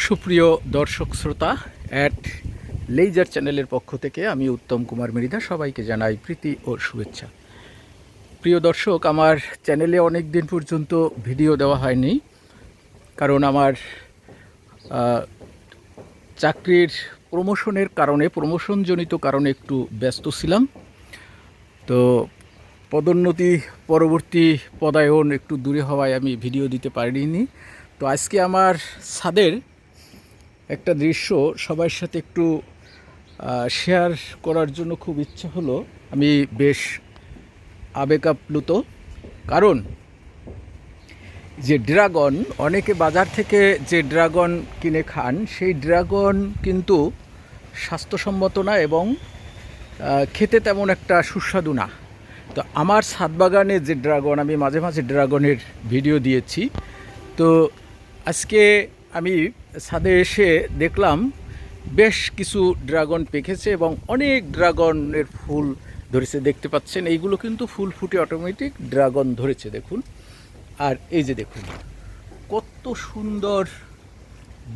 সুপ্রিয় দর্শক শ্রোতা, অ্যাট লেইজার চ্যানেলের পক্ষ থেকে আমি উত্তম কুমার মৃধা সবাইকে জানাই প্রীতি ও শুভেচ্ছা। প্রিয় দর্শক, আমার চ্যানেলে অনেক দিন পর্যন্ত ভিডিও দেওয়া হয়নি, কারণ আমার চাকরির প্রমোশনজনিত কারণে একটু ব্যস্ত ছিলাম। তো পদোন্নতি পরবর্তী পদায়ন একটু দূরে হওয়ায় আমি ভিডিও দিতে পারিনি। তো আজকে আমার ছাদের একটা দৃশ্য সবার সাথে একটু শেয়ার করার জন্য খুব ইচ্ছা হলো। আমি বেশ আবেগ আপ্লুত, কারণ যে ড্রাগন, অনেকে বাজার থেকে যে ড্রাগন কিনে খান, সেই ড্রাগন কিন্তু স্বাস্থ্যসম্মত না এবং খেতে তেমন একটা সুস্বাদু না। তো আমার ছাদ বাগানে যে ড্রাগন, আমি মাঝে মাঝে ড্রাগনের ভিডিও দিয়েছি। তো আজকে আমি ছাদে এসে দেখলাম বেশ কিছু ড্রাগন পেকেছে এবং অনেক ড্রাগনের ফুল ধরেছে, দেখতে পাচ্ছেন। এইগুলো কিন্তু ফুল ফুটে অটোমেটিক ড্রাগন ধরেছে, দেখুন। আর এই যে দেখুন কত সুন্দর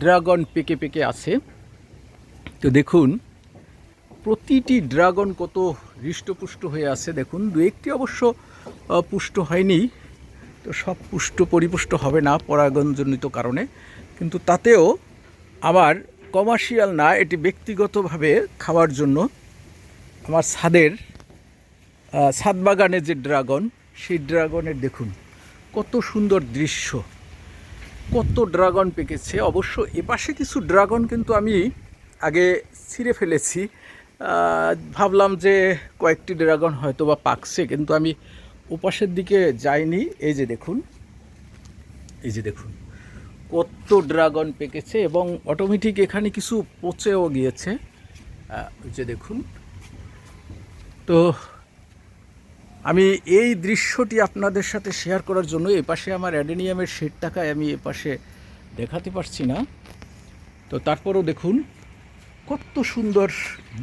ড্রাগন পেকে পেকে আছে। তো দেখুন প্রতিটি ড্রাগন কত হৃষ্টপুষ্ট হয়ে আছে। দেখুন দু একটি অবশ্য পুষ্ট হয়নি, তো সব পরিপুষ্ট হবে না পরাগণজনিত কারণে, কিন্তু তাতেও আমার কমার্শিয়াল না, এটি ব্যক্তিগতভাবে খাওয়ার জন্য আমার ছাদ বাগানে যে ড্রাগন, সেই ড্রাগনের দেখুন কত সুন্দর দৃশ্য, কত ড্রাগন পেকেছে। অবশ্য এপাশে কিছু ড্রাগন কিন্তু আমি আগে ছিঁড়ে ফেলেছি, ভাবলাম যে কয়েকটি ড্রাগন হয়তো বা পাকছে, কিন্তু আমি ওপাশের দিকে যাইনি। এই যে দেখুন কত ড্রাগন পেকেছে এবং অটোমেটিক এখানে কিছু পচেও গিয়েছে, এই যে দেখুন। তো আমি এই দৃশ্যটি আপনাদের সাথে শেয়ার করার জন্য এপাশে আমার অ্যাডেনিয়ামের শেডটাকে আমি এপাশে দেখাতে পারছি না। তো তারপরেও দেখুন কত সুন্দর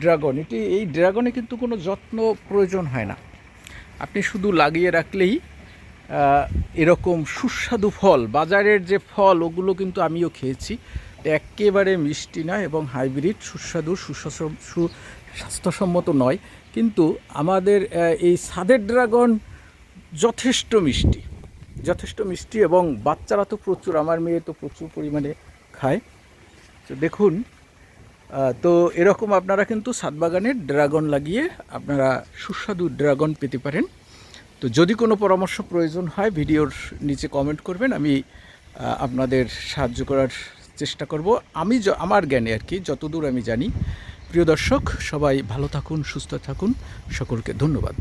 ড্রাগন। এই ড্রাগনে কিন্তু কোনো যত্ন প্রয়োজন হয় না, আপনি শুধু লাগিয়ে রাখলেই এরকম সুস্বাদু ফল। বাজারের যে ফল ওগুলো কিন্তু আমিও খেয়েছি, একেবারে মিষ্টি না এবং হাইব্রিড, সুস্বাদু স্বাস্থ্যসম্মত নয়। কিন্তু আমাদের এই ছাদের ড্রাগন যথেষ্ট মিষ্টি এবং বাচ্চারা তো প্রচুর, আমার মেয়ে তো প্রচুর পরিমাণে খায়। তো দেখুন, তো এরকম আপনারা কিন্তু ছাদ বাগানে ড্রাগন লাগিয়ে আপনারা সুস্বাদু ড্রাগন পেতে পারেন। তো যদি কোনো পরামর্শ প্রয়োজন হয় ভিডিওর নিচে কমেন্ট করবেন, আমি আপনাদের সাহায্য করার চেষ্টা করব, আমার জ্ঞানে আর কি, যতদূর আমি জানি। প্রিয় দর্শক, সবাই ভালো থাকুন, সুস্থ থাকুন, সকলকে ধন্যবাদ।